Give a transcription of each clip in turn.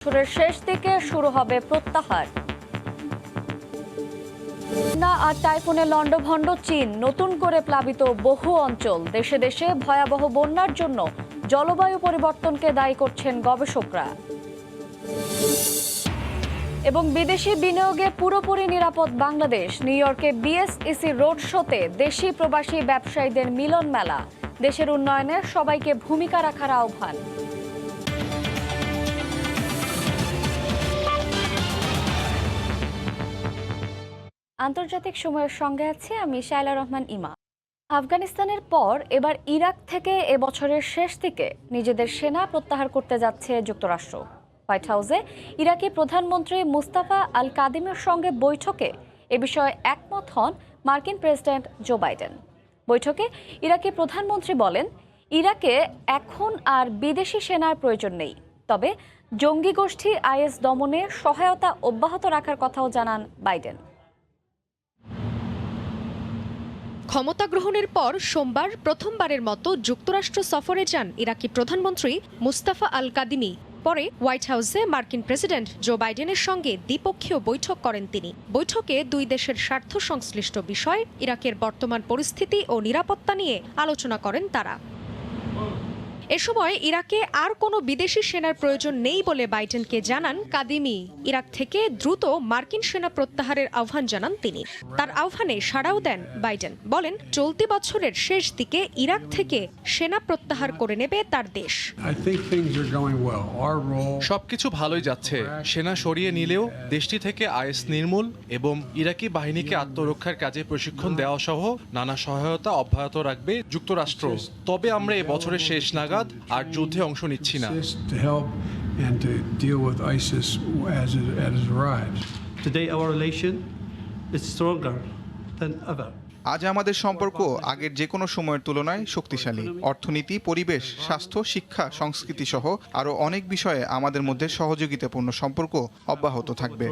বছরের শেষ দিকে শুরু হবে প্রত্যাহার। বন্যা আর টাইফুনে লন্ডভন্ড চীন, নতুন করে প্লাবিত বহু অঞ্চল। দেশে দেশে ভয়াবহ বন্যার জন্য জলবায়ু পরিবর্তনকে দায়ী করছেন গবেষকরা। এবং বিদেশি বিনিয়োগে পুরোপুরি নিরাপদ বাংলাদেশ। নিউ ইয়র্কে বিএসইসি রোড শোতে দেশি প্রবাসী ব্যবসায়ীদের মিলন মেলা। দেশের উন্নয়নে সবাইকে ভূমিকা রাখার আহ্বান। আন্তর্জাতিক সময়ের সঙ্গে আছে আমি শায়লা রহমান ইমা। আফগানিস্তানের পর এবার ইরাক থেকে এবছরের শেষ দিকে নিজেদের সেনা প্রত্যাহার করতে যাচ্ছে যুক্তরাষ্ট্র। হোয়াইট হাউসে ইরাকি প্রধানমন্ত্রী মুস্তাফা আল কাদিমের সঙ্গে বৈঠকে এ বিষয়ে একমত হন মার্কিন প্রেসিডেন্ট জো বাইডেন। বৈঠকে ইরাকি প্রধানমন্ত্রী বলেন, ইরাকে এখন আর বিদেশি সেনার প্রয়োজন নেই, তবে জঙ্গি গোষ্ঠী আইএস দমনে সহায়তা অব্যাহত রাখার কথাও জানান বাইডেন। ক্ষমতা গ্রহণের পর সোমবার প্রথমবারের মতো যুক্তরাষ্ট্র সফরে যান ইরাকি প্রধানমন্ত্রী মুস্তাফা আল কাদিমি। পরে হোয়াইট হাউসে মার্কিন প্রেসিডেন্ট জো বাইডেনের সঙ্গে দ্বিপক্ষীয় বৈঠক করেন তিনি। বৈঠকে দুই দেশের স্বার্থ সংশ্লিষ্ট বিষয়, ইরাকের বর্তমান পরিস্থিতি ও নিরাপত্তা নিয়ে আলোচনা করেন তারা। এ সময় ইরাকে আর কোনো বিদেশি সেনার প্রয়োজন নেই বলে বাইডেনকে জানান কাদিমি। ইরাক থেকে দ্রুত মার্কিন সেনা প্রত্যাহারের আহ্বান জানান তিনি। তার আহ্বানে সাড়াও দেন বাইডেন। বলেন, চলতি বছরের শেষ দিকে ইরাক থেকে সেনা প্রত্যাহার করে নেবে তার দেশ। সবকিছু ভালোই যাচ্ছে। সেনা সরিয়ে নিলেও দেশটি থেকে আইএস নির্মূল এবং ইরাকি বাহিনীকে আত্মরক্ষার কাজে প্রশিক্ষণ দেওয়া সহ নানা সহায়তা অব্যাহত রাখবে যুক্তরাষ্ট্র। তবে আমরা এ বছরের শেষ নাগাদ আর যুদ্ধে অংশ নিচ্ছি না। আজ আমাদের সম্পর্ক আগের যে কোনো সময়ের তুলনায় শক্তিশালী। অর্থনীতি, পরিবেশ, স্বাস্থ্য, শিক্ষা, সংস্কৃতি সহ আরও অনেক বিষয়ে আমাদের মধ্যে সহযোগিতাপূর্ণ সম্পর্ক অব্যাহত থাকবে।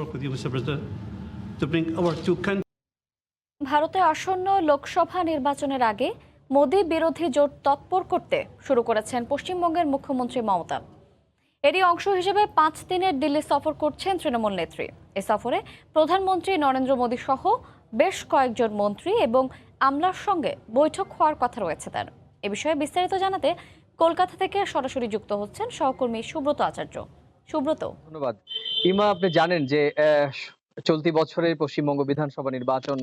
ভারতে আসন্ন লোকসভা নির্বাচনের আগে মোদি বিরোধী জোট তৎপর করতে শুরু করেছেন পশ্চিমবঙ্গের মুখ্যমন্ত্রী মমতা। এরই অংশ হিসেবে 5 দিনের দিল্লি সফর করছেন তৃণমূল নেত্রী। এ সফরে প্রধানমন্ত্রী নরেন্দ্র মোদী সহ বেশ কয়েকজন মন্ত্রী এবং আমলার সঙ্গে বৈঠক হওয়ার কথা রয়েছে তার। এ বিষয়ে বিস্তারিত জানাতে কলকাতা থেকে সরাসরি যুক্ত হচ্ছেন সহকর্মী সুব্রত আচার্য। সুব্রত, ধন্যবাদ ইমা। আপনি জানেন যে চলতি বছরের পশ্চিমবঙ্গ বিধানসভা নির্বাচন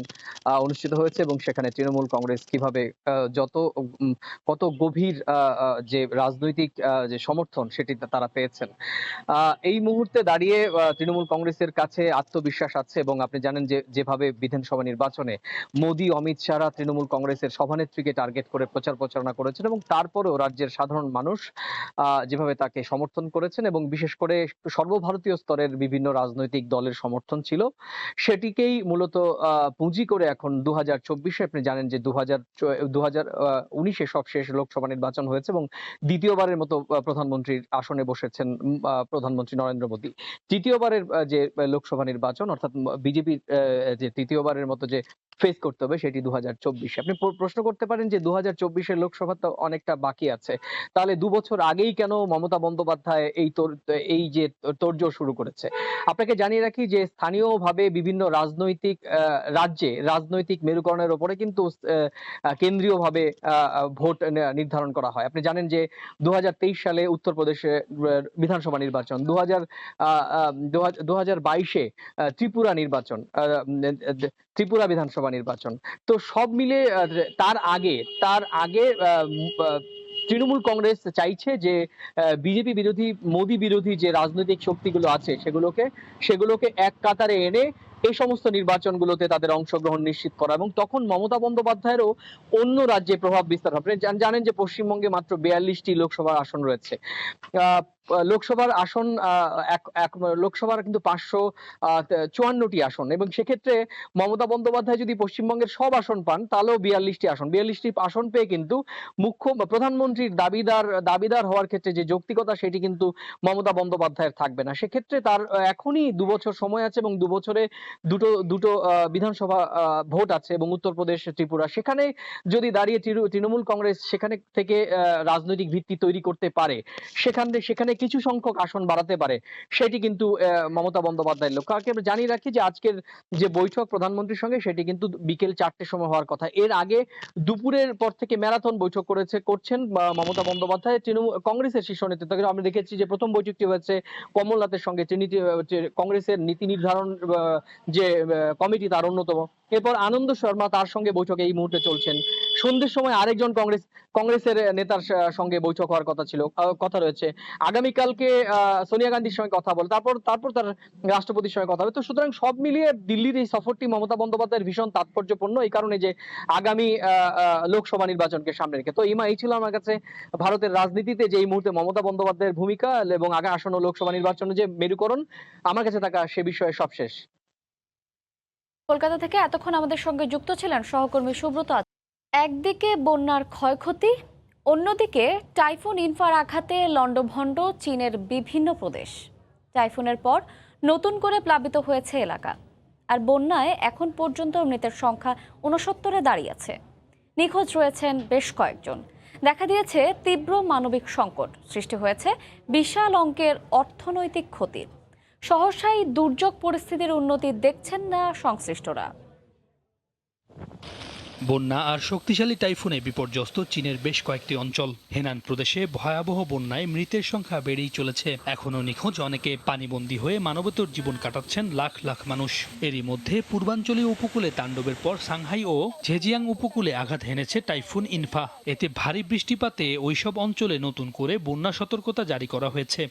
অনুষ্ঠিত হয়েছে এবং সেখানে তৃণমূল কংগ্রেস কিভাবে কত গভীর যে রাজনৈতিক যে সমর্থন সেটি তারা পেয়েছেন। এই মুহূর্তে দাঁড়িয়ে তৃণমূল কংগ্রেসের কাছে আত্মবিশ্বাস আছে এবং আপনি জানেন যে যেভাবে বিধানসভা নির্বাচনে মোদী, অমিত শাহরা তৃণমূল কংগ্রেসের সভানেত্রীকে টার্গেট করে প্রচার প্রচারণা করেছেন এবং তারপরেও রাজ্যের সাধারণ মানুষ যেভাবে তাকে সমর্থন করেছেন এবং বিশেষ করে সর্বভারতীয় স্তরের বিভিন্ন রাজনৈতিক দলের সমর্থন ছিল, সেটিকেই মূলত পুঁজি করে এখন 2024-এ আপনি জানেন যে 2019-এ সবশেষ লোকসভা নির্বাচন হয়েছে এবং দ্বিতীয়বারের মতো প্রধানমন্ত্রীর আসনে বসেছেন প্রধানমন্ত্রী নরেন্দ্র মোদী। তৃতীয়বারের যে লোকসভা নির্বাচন, অর্থাৎ বিজেপির যে তৃতীয়বারের মতো যে ফেস করতে হবে সেটি 2024-এ। আপনি প্রশ্ন করতে পারেন যে 2024-এর লোকসভা তো অনেকটা বাকি আছে, তাহলে 2 বছর আগেই কেন মমতা বন্দ্যোপাধ্যায় এই যে তোড়জোড় শুরু করেছে? আপনাকে জানিয়ে রাখি যে স্থানীয়ভাবে বিভিন্ন রাজনৈতিক রাজ্যে রাজনৈতিক মেরুকরণের উপরে কিন্তু কেন্দ্রীয়ভাবে ভোট নির্ধারণ করা হয়। আপনি জানেন যে 2023 সালে উত্তরপ্রদেশে বিধানসভা নির্বাচন, 2022-এ ত্রিপুরা নির্বাচন, ত্রিপুরা বিধানসভা নির্বাচন। তো সব মিলে তার আগে তৃণমূল কংগ্রেস চাইছে যে বিজেপি বিরোধী, মোদী বিরোধী যে রাজনৈতিক শক্তিগুলো আছে সেগুলোকে এক কাতারে এনে এই সমস্ত নির্বাচনগুলোতে তাদের অংশগ্রহণ নিশ্চিত করা এবং তখন মমতা বন্দ্যোপাধ্যায়েরও অন্য রাজ্যে প্রভাব বিস্তার হবে। জানেন যে পশ্চিমবঙ্গে মাত্র 42টি লোকসভার আসন রয়েছে। লোকসভার আসন লোকসভার কিন্তু 554টি আসন এবং সেক্ষেত্রে মমতা বন্দ্যোপাধ্যায় যদি পশ্চিমবঙ্গের সব আসন পান তাহলেও 42টি আসন পেয়ে কিন্তু প্রধানমন্ত্রীর দাবিদার হওয়ার ক্ষেত্রে যে যৌক্তিকতা সেটি কিন্তু মমতা বন্দ্যোপাধ্যায়ের থাকবে না। সেক্ষেত্রে তার এখনই 2 বছর সময় আছে এবং 2 বছরে দুটো বিধানসভা ভোট আছে এবং উত্তরপ্রদেশ, ত্রিপুরা, সেখানে যদি দাঁড়িয়ে তৃণমূল কংগ্রেস সেখানে থেকে রাজনৈতিক ভিত্তি তৈরি করতে পারে, সেখানে সেখানে কিছু সংখ্যক আসন বাড়াতে পারে, সেটি কিন্তু মমতা বন্দ্যোপাধ্যায়ের লক্ষ্য। আমরা জানিয়ে রাখি যে আজকের যে বৈঠক প্রধানমন্ত্রীর সঙ্গে সেটি কিন্তু বিকেল 4টের সময় হওয়ার কথা। এর আগে দুপুরের পর থেকে ম্যারাথন বৈঠক করছেন মমতা বন্দ্যোপাধ্যায় তৃণমূল কংগ্রেসের শীর্ষ নেতৃত্ব। আমরা দেখেছি যে প্রথম বৈঠকটি হয়েছে কমলনাথের সঙ্গে, তিনি কংগ্রেসের নীতি নির্ধারণ যে কমিটি তার অন্যতম। এরপর আনন্দ শর্মা তার সঙ্গে বৈঠকে এই মুহূর্তে চলছেন। সন্ধ্যের সময় আরেকজন কংগ্রেসের নেতার সঙ্গে বৈঠক হওয়ার কথা রয়েছে। আগামীকালকে সোনিয়া গান্ধীর সঙ্গে কথা বলে, তারপর তার রাষ্ট্রপতির সঙ্গে কথা হবে। তো সুতরাং সব মিলিয়ে দিল্লির এই সফরটি মমতা বন্দ্যোপাধ্যায়ের ভীষণ তাৎপর্যপূর্ণ, এই কারণে যে আগামী লোকসভা নির্বাচনকে সামনে রেখে। তো ইমা, এই ছিল আমার কাছে ভারতের রাজনীতিতে যে এই মুহূর্তে মমতা বন্দ্যোপাধ্যায়ের ভূমিকা এবং আসন্ন লোকসভা নির্বাচনে যে মেরুকরণ, আমার কাছে থাকা সে বিষয়ে সব শেষ। কলকাতা থেকে এতক্ষণ আমাদের সঙ্গে যুক্ত ছিলেন সহকর্মী সুব্রত। একদিকে বন্যার ক্ষয়ক্ষতি, অন্যদিকে টাইফুন ইনফার আঘাতে লণ্ডভণ্ড চীনের বিভিন্ন প্রদেশ। টাইফুনের পর নতুন করে প্লাবিত হয়েছে এলাকা, আর বন্যায় এখন পর্যন্ত মৃতের সংখ্যা 69-এ দাঁড়িয়েছে। নিখোঁজ রয়েছেন বেশ কয়েকজন। দেখা দিয়েছে তীব্র মানবিক সংকট, সৃষ্টি হয়েছে বিশাল অঙ্কের অর্থনৈতিক ক্ষতি। সহসাই দুর্যোগ পরিস্থিতির উন্নতি দেখছেন না সংশ্লিষ্টরা। বন্যা আর শক্তিশালী টাইফুনে বিপর্যস্ত চীনের বেশ কয়েকটি অঞ্চল। হেনান প্রদেশে ভয়াবহ বন্যায় মৃতের সংখ্যা বেড়েই চলেছে। এখনও নিখোঁজ অনেকে। পানিবন্দী হয়ে মানবেতর জীবন কাটাচ্ছেন লাখ লাখ মানুষ। এরই মধ্যে পূর্বাঞ্চলীয় উপকূলে তাণ্ডবের পর সাংহাই ও ঝেজিয়াং উপকূলে আঘাত হেনেছে টাইফুন ইনফা। এতে ভারী বৃষ্টিপাতে ওইসব অঞ্চলে নতুন করে বন্যা সতর্কতা জারি করা হয়েছে।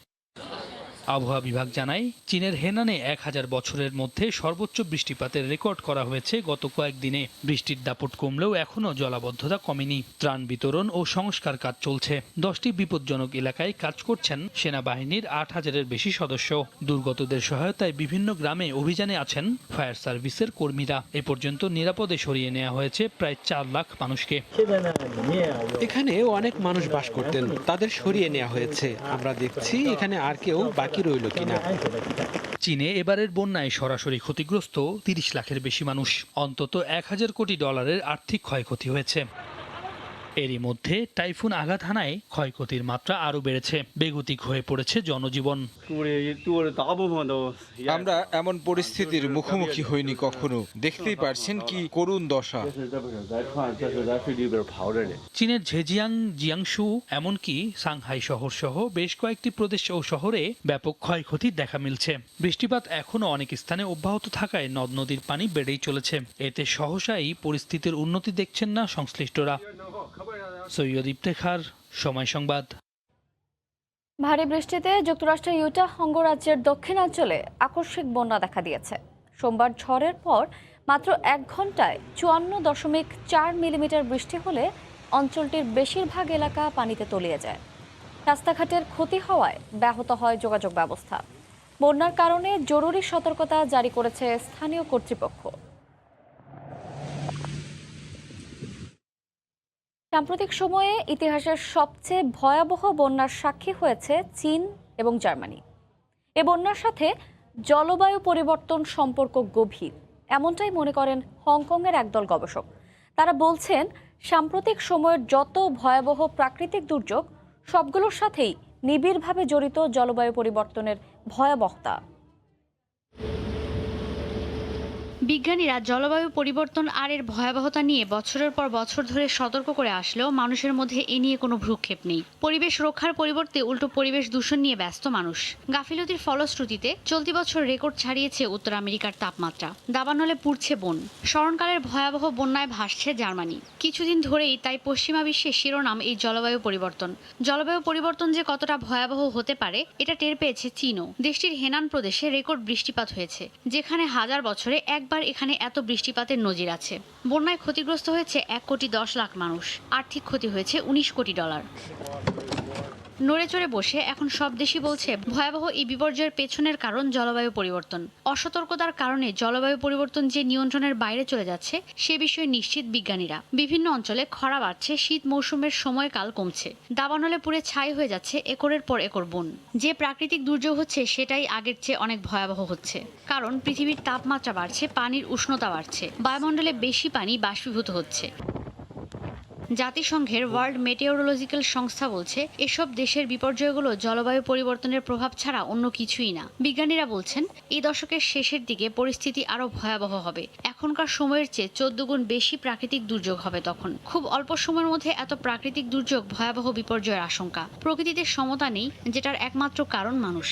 আবহাওয়া বিভাগ জানায়, চীনের হেনানে 1000 বছরের মধ্যে সর্বোচ্চ বৃষ্টিপাতের রেকর্ড করা হয়েছে গত কয়েকদিনে। বৃষ্টির দাপট কমলেও এখনও জলাবদ্ধতা কমেনি। ত্রাণ বিতরণ ও সংস্কার কাজ চলছে। 10টি বিপজ্জনক এলাকায় কাজ করছেন সেনাবাহিনীর 8000-এর বেশি সদস্য। দুর্গতদের সহায়তায় বিভিন্ন গ্রামে অভিযানে আছেন ফায়ার সার্ভিসের কর্মীরা। এ পর্যন্ত নিরাপদে সরিয়ে নেওয়া হয়েছে প্রায় 4 লাখ মানুষকে। এখানে অনেক মানুষ বাস করতেন, তাদের সরিয়ে নেওয়া হয়েছে। আমরা দেখছি এখানে আর কেউ বাকি রইল কিনা। চীনে এবারের বন্যায় সরাসরি ক্ষতিগ্রস্ত 30 লাখের বেশি মানুষ। অন্তত $1000 কোটি আর্থিক ক্ষয়ক্ষতি হয়েছে। এরই মধ্যে টাইফুন আঘাত হানায় ক্ষয়ক্ষতির মাত্রা আরও বেড়েছে। বেগতিক হয়ে পড়েছে জনজীবন। আমরা এমন পরিস্থিতির মুখোমুখি হইনি কখনো। দেখতেই পারছেন কি করুণ দশা। চীনের ঝেজিয়াং, জিয়াংশু এমনকি সাংহাই শহর সহ বেশ কয়েকটি প্রদেশ ও শহরে ব্যাপক ক্ষয়ক্ষতির দেখা মিলছে। বৃষ্টিপাত এখনও অনেক স্থানে অব্যাহত থাকায় নদ নদীর পানি বেড়েই চলেছে। এতে সহসাই পরিস্থিতির উন্নতি দেখছেন না সংশ্লিষ্টরা। সৈয়দ ইফতেখার, সময় সংবাদ। ভারী বৃষ্টিতে যুক্তরাষ্ট্রের ইউটাহ অঙ্গরাজ্যের দক্ষিণাঞ্চলে আকস্মিক বন্যা দেখা দিয়েছে। সোমবার ঝড়ের পর মাত্র 1 ঘন্টায় 54.4 মিলিমিটার বৃষ্টি হলে অঞ্চলটির বেশিরভাগ এলাকা পানিতে তলিয়ে যায়। রাস্তাঘাটের ক্ষতি হওয়ায় ব্যাহত হয় যোগাযোগ ব্যবস্থা। বন্যার কারণে জরুরি সতর্কতা জারি করেছে স্থানীয় কর্তৃপক্ষ। সাম্প্রতিক সময়ে ইতিহাসের সবচেয়ে ভয়াবহ বন্যার সাক্ষী হয়েছে চীন এবং জার্মানি। এ বন্যার সাথে জলবায়ু পরিবর্তন সম্পর্ক গভীর, এমনটাই মনে করেন হংকংয়ের একদল গবেষক। তারা বলছেন, সাম্প্রতিক সময়ের যত ভয়াবহ প্রাকৃতিক দুর্যোগ সবগুলোর সাথেই নিবিড়ভাবে জড়িত জলবায়ু পরিবর্তনের ভয়াবহতা। বিজ্ঞানীরা জলবায়ু পরিবর্তন আর এর ভয়াবহতা নিয়ে বছরের পর বছর ধরে সতর্ক করে আসলেও মানুষের মধ্যে এ নিয়ে কোনো ভ্রুক্ষেপ নেই। পরিবেশ রক্ষার পরিবর্তে উল্টো পরিবেশ দূষণ নিয়ে ব্যস্ত মানুষ। গাফিলতির ফলশ্রুতিতে চলতি বছর রেকর্ড ছাড়িয়েছে উত্তর আমেরিকার তাপমাত্রা। দাবানলে পুড়ছে বন। স্মরণকালের ভয়াবহ বন্যায় ভাসছে জার্মানি। কিছুদিন ধরেই তাই পশ্চিমা বিশ্বে শিরোনাম এই জলবায়ু পরিবর্তন। জলবায়ু পরিবর্তন যে কতটা ভয়াবহ হতে পারে এটা টের পেয়েছে চীনও। দেশটির হেনান প্রদেশে রেকর্ড বৃষ্টিপাত হয়েছে, যেখানে 1000 বছরে একবার এখানে এত বৃষ্টিপাতের নজির আছে। বন্যায় ক্ষতিগ্রস্ত হয়েছে 1,10,00,000 মানুষ। আর্থিক ক্ষতি হয়েছে $19 কোটি। নড়ে চড়ে বসে এখন সব দেশই বলছে ভয়াবহ এই বিপর্যয়ের পেছনের কারণ জলবায়ু পরিবর্তন। অসতর্কতার কারণে জলবায়ু পরিবর্তন যে নিয়ন্ত্রণের বাইরে চলে যাচ্ছে সে বিষয়ে নিশ্চিত বিজ্ঞানীরা। বিভিন্ন অঞ্চলে খরা বাড়ছে, শীত মৌসুমের সময়কাল কমছে, দাবানলে পুড়ে ছাই হয়ে যাচ্ছে একরের পর একর বন। যে প্রাকৃতিক দুর্যোগ হচ্ছে সেটাই আগের চেয়ে অনেক ভয়াবহ হচ্ছে, কারণ পৃথিবীর তাপমাত্রা বাড়ছে, পানির উষ্ণতা বাড়ছে, বায়ুমণ্ডলে বেশি পানি বাষ্পীভূত হচ্ছে। জাতিসংঘের ওয়ার্ল্ড মেটিওরোলজিক্যাল সংস্থা বলছে এসব দেশের বিপর্যয়গুলো জলবায়ু পরিবর্তনের প্রভাব ছাড়া অন্য কিছুই না। বিজ্ঞানীরা বলছেন এই দশকের শেষের দিকে পরিস্থিতি আরো ভয়াবহ হবে। এখনকার সময়ের চেয়ে 14 গুণ বেশি প্রাকৃতিক দুর্যোগ হবে তখন। খুব অল্প সময়ের মধ্যে এত প্রাকৃতিক দুর্যোগ, ভয়াবহ বিপর্যয়ের আশঙ্কা। প্রকৃতিতে সমতা নেই, যেটার একমাত্র কারণ মানুষ।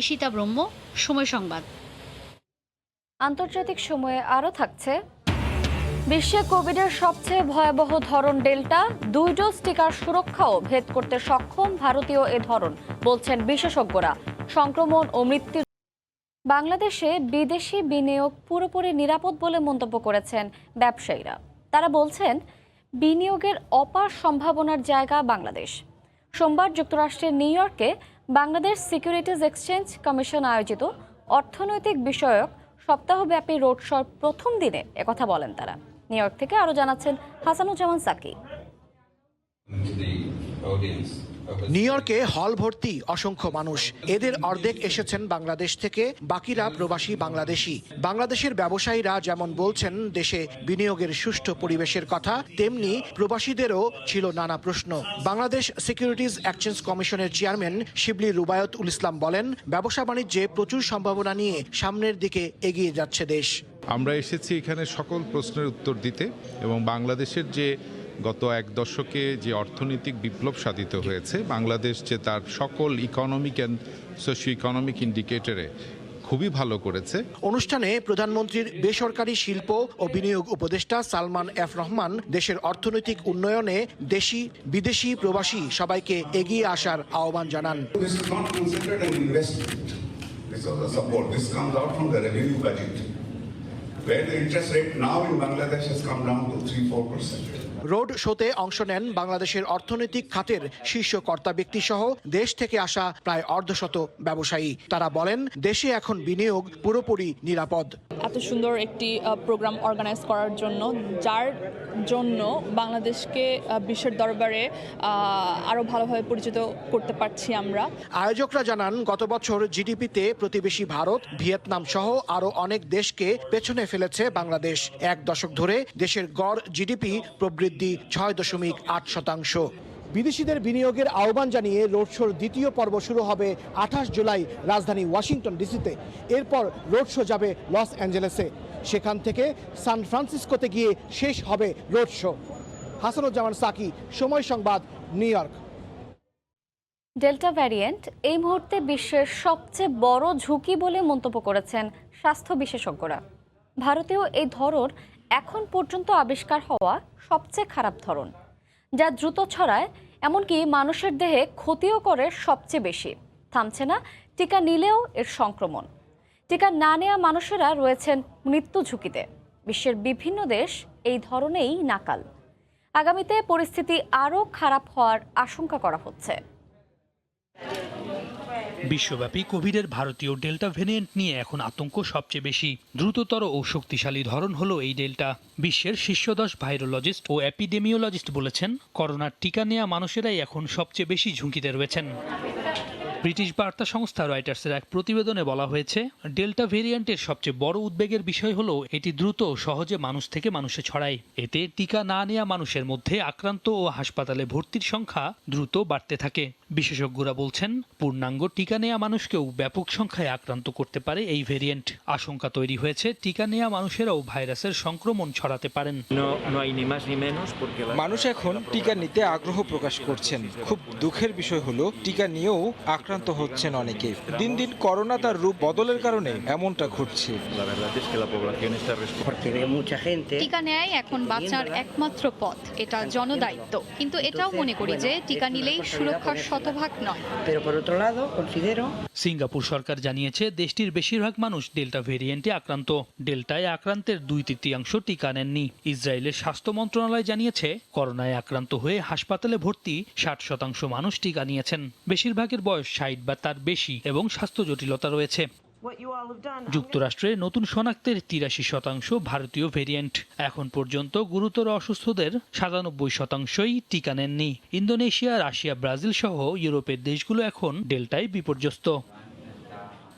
ঈশিতা ব্রহ্ম, সময় সংবাদ। আন্তর্জাতিক সময়ে আরও থাকছে, বিশ্বে কোভিডের সবচেয়ে ভয়াবহ ধরন ডেল্টা, 2 ডোজ টিকার সুরক্ষাও ভেদ করতে সক্ষম ভারতীয় এ ধরন, বলছেন বিশেষজ্ঞরা। সংক্রমণ ও মৃত্যু। বাংলাদেশে বিদেশি বিনিয়োগ পুরোপুরি নিরাপদ বলে মন্তব্য করেছেন ব্যবসায়ীরা। তারা বলছেন বিনিয়োগের অপার সম্ভাবনার জায়গা বাংলাদেশ। সোমবার যুক্তরাষ্ট্রের নিউ ইয়র্কে বাংলাদেশ সিকিউরিটিজ এক্সচেঞ্জ কমিশন আয়োজিত অর্থনৈতিক বিষয়ক সপ্তাহব্যাপী রোড শোর প্রথম দিনে একথা বলেন তারা। নিউ ইয়র্ক থেকে আরও জানাচ্ছেন হাসানুজ্জামান সাকি। নিউ ইয়র্কে হল ভর্তি অসংখ্য মানুষ। এদের অর্ধেক এসেছেন বাংলাদেশ থেকে, বাকিরা প্রবাসী বাংলাদেশি। বাংলাদেশের ব্যবসায়ীরা যেমন বলছেন দেশে বিনিয়োগের সুষ্ঠু পরিবেশের কথা, তেমনি প্রবাসীদেরও ছিল নানা প্রশ্ন। বাংলাদেশ সিকিউরিটিজ এক্সচেঞ্জ কমিশনের চেয়ারম্যান শিবলি রুবায়ত উল ইসলাম বলেন, ব্যবসা বাণিজ্যে প্রচুর সম্ভাবনা নিয়ে সামনের দিকে এগিয়ে যাচ্ছে দেশ। আমরা এসেছি এখানে সকল প্রশ্নের উত্তর দিতে এবং বাংলাদেশের যে গত এক দশকে যে অর্থনৈতিক বিপ্লব সাধিত হয়েছে, বাংলাদেশ যে তার সকল ইকোনমিক অ্যান্ড সোশিও ইকোনমিক ইন্ডিকেটরে খুবই ভালো করেছে। অনুষ্ঠানে প্রধানমন্ত্রীর বেসরকারি শিল্প ও বিনিয়োগ উপদেষ্টা সালমান এফ রহমান দেশের অর্থনৈতিক উন্নয়নে দেশি বিদেশি প্রবাসী সবাইকে এগিয়ে আসার আহ্বান জানান। রোড শোতে অংশ নেন বাংলাদেশের অর্থনৈতিক খাতের শীর্ষ কর্তা ব্যক্তি সহ দেশ থেকে আসা প্রায় অর্ধশত ব্যবসায়ী। তারা বলেন দেশে এখন বিনিয়োগ পুরোপুরি নিরাপদ। এত সুন্দর একটি প্রোগ্রাম অর্গানাইজ করার জন্য, যার জন্য বাংলাদেশকে বিশ্বের দরবারে আরো ভালোভাবে পরিচিত করতে পারছি আমরা। আয়োজকরা জানান গত বছর জিডিপিতে প্রতিবেশী ভারত, ভিয়েতনাম সহ আরো অনেক দেশকে পেছনে ফেলেছে বাংলাদেশ। এক দশক ধরে দেশের গড় জিডিপি প্রবৃদ্ধি 6.8%। বিদেশিদের বিনিয়োগের আহ্বান জানিয়ে রোড শোর দ্বিতীয় পর্ব শুরু হবে 28 জুলাই রাজধানী ওয়াশিংটন ডিসিতে। এরপর রোড শো যাবে লস অ্যাঞ্জেলেসে, সেখান থেকে সান ফ্রান্সিসকোতে গিয়ে শেষ হবে রোড শো। হাসানুজ্জামান সাকি, সময় সংবাদ, নিউ ইয়র্ক। ডেল্টা ভ্যারিয়েন্ট এই মুহূর্তে বিশ্বের সবচেয়ে বড় ঝুঁকি বলে মন্তব্য করেছেন স্বাস্থ্য বিশেষজ্ঞরা। ভারতেও এই ধরন এখন পর্যন্ত আবিষ্কার হওয়া সবচেয়ে খারাপ ধরন, যা দ্রুত ছড়ায়, এমনকি মানুষের দেহে ক্ষতিও করে সবচেয়ে বেশি। থামছে না টিকা নিলেও এর সংক্রমণ। টিকা না নেওয়া মানুষেরা রয়েছেন মৃত্যু ঝুঁকিতে। বিশ্বের বিভিন্ন দেশ এই ধরনেই নাকাল। আগামীতে পরিস্থিতি আরও খারাপ হওয়ার আশঙ্কা করা হচ্ছে। বিশ্বব্যাপী কোভিডের ভারতীয় ডেল্টা ভ্যারিয়েন্ট নিয়ে এখন আতঙ্ক সবচেয়ে বেশি। দ্রুততর ও শক্তিশালী ধরন হলো এই ডেল্টা। বিশ্বের শীর্ষ 10 ভাইরোলজিস্ট ও এপিডেমিওলজিস্ট বলেছেন করোনার টিকা নেওয়া মানুষেরাই এখন সবচেয়ে বেশি ঝুঁকিতে রয়েছেন। ব্রিটিশ বার্তা সংস্থা রয়টার্সের এক প্রতিবেদনে বলা হয়েছে, ডেল্টা ভেরিয়েন্টের সবচেয়ে বড় উদ্বেগের বিষয় হলো এটি দ্রুত ও সহজে মানুষ থেকে মানুষে ছড়ায়। এতে টিকা না নেওয়া মানুষের মধ্যে আক্রান্ত ও হাসপাতালে ভর্তির সংখ্যা দ্রুত বাড়তে থাকে। বিশেষজ্ঞরা বলছেন পূর্ণাঙ্গ টিকা নেওয়া মানুষকেও ব্যাপক সংখ্যায় আক্রান্ত করতে পারে এই ভেরিয়েন্ট। আশঙ্কা তৈরি হয়েছে টিকা নেওয়া মানুষেরাও ভাইরাসের সংক্রমণ ছড়াতে পারেন। মানুষ এখন টিকা নিতে আগ্রহ প্রকাশ করছেন। খুব দুঃখের বিষয় হলো টিকা নিয়েও আক্রান্ত হচ্ছেন অনেকে। দিন দিন করোনা তার রূপ বদলের কারণে এমনটা ঘটছে। টিকা নেয়াই এখন বাঁচার একমাত্র পথ, এটা জনদায়িত্ব। কিন্তু এটাও মনে করি যে টিকা নিলেই সুরক্ষার শতভাগ নয়। সিঙ্গাপুর সরকার জানিয়েছে দেশটির বেশিরভাগ মানুষ ডেল্টা ভেরিয়েন্টে আক্রান্ত। ডেল্টায় আক্রান্তের 2/3 টিকা নেননি। ইসরায়েলের স্বাস্থ্য মন্ত্রণালয় জানিয়েছে করোনায় আক্রান্ত হয়ে হাসপাতালে ভর্তি 60% মানুষ টিকা নিয়েছেন। বেশিরভাগের বয়স 60 বা তার বেশি এবং স্বাস্থ্য জটিলতা রয়েছে। যুক্তরাষ্ট্রে নতুন শনাক্তের 83% ভারতীয় ভেরিয়েন্ট। এখন পর্যন্ত গুরুতর অসুস্থদের 97%ই টিকা নেননি। ইন্দোনেশিয়া, রাশিয়া, ব্রাজিল সহ ইউরোপের দেশগুলো এখন ডেল্টায় বিপর্যস্ত।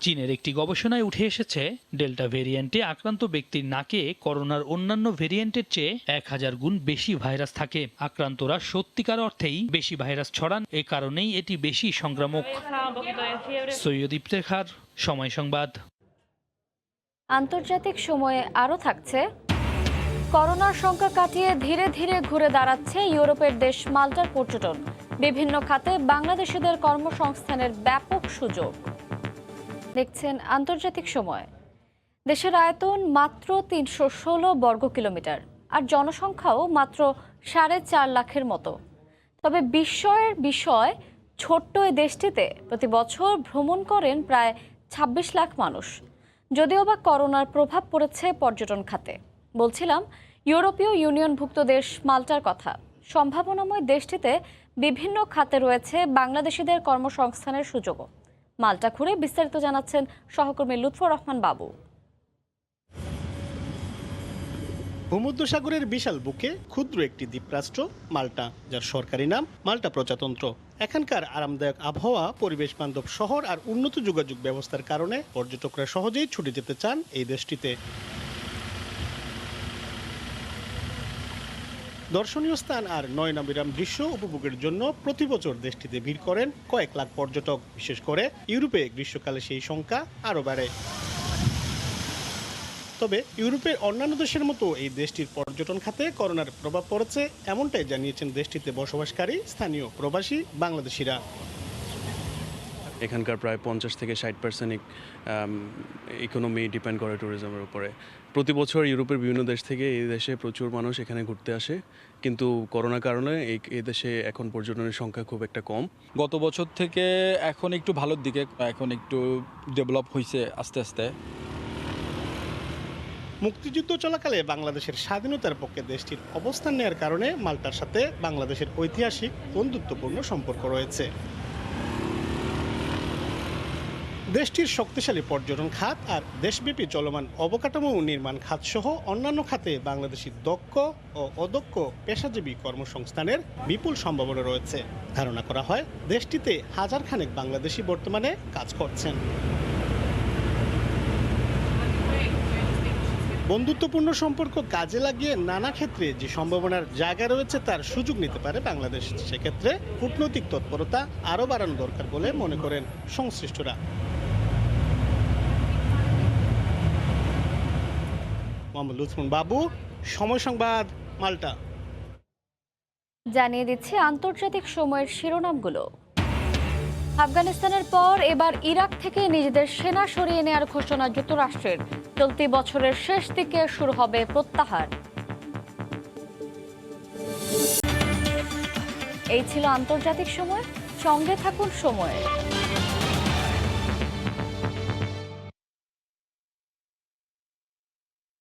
চীনের একটি গবেষণায় উঠে এসেছে ডেল্টা ভেরিয়েন্টে আক্রান্ত ব্যক্তির নাকে করোনার অন্যান্য ভেরিয়েন্টের চেয়ে 1000 গুণ বেশি ভাইরাস থাকে। আক্রান্তরা সত্যিকার অর্থেই বেশি ভাইরাস ছড়ান, এ কারণেই এটি বেশি সংক্রামক। সৈয়দ ইফতেখার, সময় সংবাদ। আন্তর্জাতিক সময়ে আরও থাকছে, করোনার সংখ্যা কাটিয়ে ধীরে ধীরে ঘুরে দাঁড়াচ্ছে ইউরোপের দেশ মাল্টার পর্যটন। বিভিন্ন খাতে বাংলাদেশিদের কর্মসংস্থানের ব্যাপক সুযোগ। দেখছেন আন্তর্জাতিক সময়। দেশের আয়তন মাত্র 316 বর্গ কিলোমিটার আর জনসংখ্যাও মাত্র 4.5 লাখের মতো। তবে বিস্ময়ের বিষয়, ছোট্ট এই দেশটিতে প্রতি বছর ভ্রমণ করেন প্রায় 26 লাখ মানুষ। যদিও বা করোনার প্রভাব পড়েছে পর্যটন খাতে। বলছিলাম ইউরোপীয় ইউনিয়নভুক্ত দেশ মাল্টার কথা। সম্ভাবনাময় দেশটিতে বিভিন্ন খাতে রয়েছে বাংলাদেশিদের কর্মসংস্থানের সুযোগও। মাল্টা ঘুরে বিস্তারিত জানাচ্ছেন সহকর্মী লুৎফর রহমান বাবু। ভূমধ্যসাগরের বিশাল বুকে ক্ষুদ্র একটি দ্বীপরাষ্ট্র মাল্টা, যার সরকারি নাম মাল্টা প্রজাতন্ত্র। এখানকার আরামদায়ক আবহাওয়া, পরিবেশ বান্ধব শহর আর উন্নত যোগাযোগ ব্যবস্থার কারণে পর্যটকরা সহজেই ছুটে যেতে চান এই দেশটিতে। দর্শনীয় স্থান আর নয়নাবিরাম দৃশ্য উপভোগের জন্য প্রতি বছর দেশটিতে ভিড় করেন কয়েক লাখ পর্যটক। বিশেষ করে ইউরোপে গ্রীষ্মকালে সেই সংখ্যা আরও বাড়ে। তবে ইউরোপের অন্যান্য দেশের মতো এই দেশটির পর্যটন খাতে করোনার প্রভাব পড়েছে, এমনটাই জানিয়েছেন দেশটিতে বসবাসকারী স্থানীয় প্রবাসী বাংলাদেশিরা। এখানকার প্রায় 50 থেকে 60% ইকোনমি ডিপেন্ড করে ট্যুরিজমের উপরে। প্রতি বছর ইউরোপের বিভিন্ন দেশ থেকে এই দেশে প্রচুর মানুষ এখানে ঘুরতে আসে, কিন্তু করোনার কারণে এই দেশে এখন পর্যটনের সংখ্যা খুব একটা কম। গত বছর থেকে এখন একটু ভালোর দিকে, এখন একটু ডেভেলপ হয়েছে আস্তে আস্তে। মুক্তিযুদ্ধ চলাকালে বাংলাদেশের স্বাধীনতার পক্ষে দেশটির অবস্থান নেওয়ার কারণে মাল্টার সাথে বাংলাদেশের ঐতিহাসিক বন্ধুত্বপূর্ণ সম্পর্ক রয়েছে। দেশটির শক্তিশালী পর্যটন খাত আর দেশব্যাপী চলমান অবকাঠামো নির্মাণ খাত সহ অন্যান্য খাতে বাংলাদেশি দক্ষ ও অদক্ষ পেশাজীবী কর্মসংস্থানের বিপুল সম্ভাবনা রয়েছে। ধারণা করা হয় দেশটিতে হাজার খানেক বাংলাদেশি বর্তমানে কাজ করছেন। বন্ধুত্বপূর্ণ সম্পর্ক কাজে লাগিয়ে নানা ক্ষেত্রে যে সম্ভাবনার জায়গা রয়েছে তার সুযোগ নিতে পারে বাংলাদেশ। সেক্ষেত্রে কূটনৈতিক তৎপরতা আরও বাড়ানো দরকার বলে মনে করেন সংশ্লিষ্টরা। মোহাম্মদ লুৎফর বাবু, সময় সংবাদ, মাল্টা। জানিয়ে দিচ্ছি আন্তর্জাতিক সময়ের শিরোনামগুলো। আফগানিস্তানের পর এবার ইরাক থেকে নিজেদের সেনা সরিয়ে নেওয়ার ঘোষণা যুক্তরাষ্ট্রের। চলতি বছরের শেষ দিকে শুরু হবে প্রত্যাহার। এই ছিল আন্তর্জাতিক সময়। সঙ্গে থাকুন সময়ে।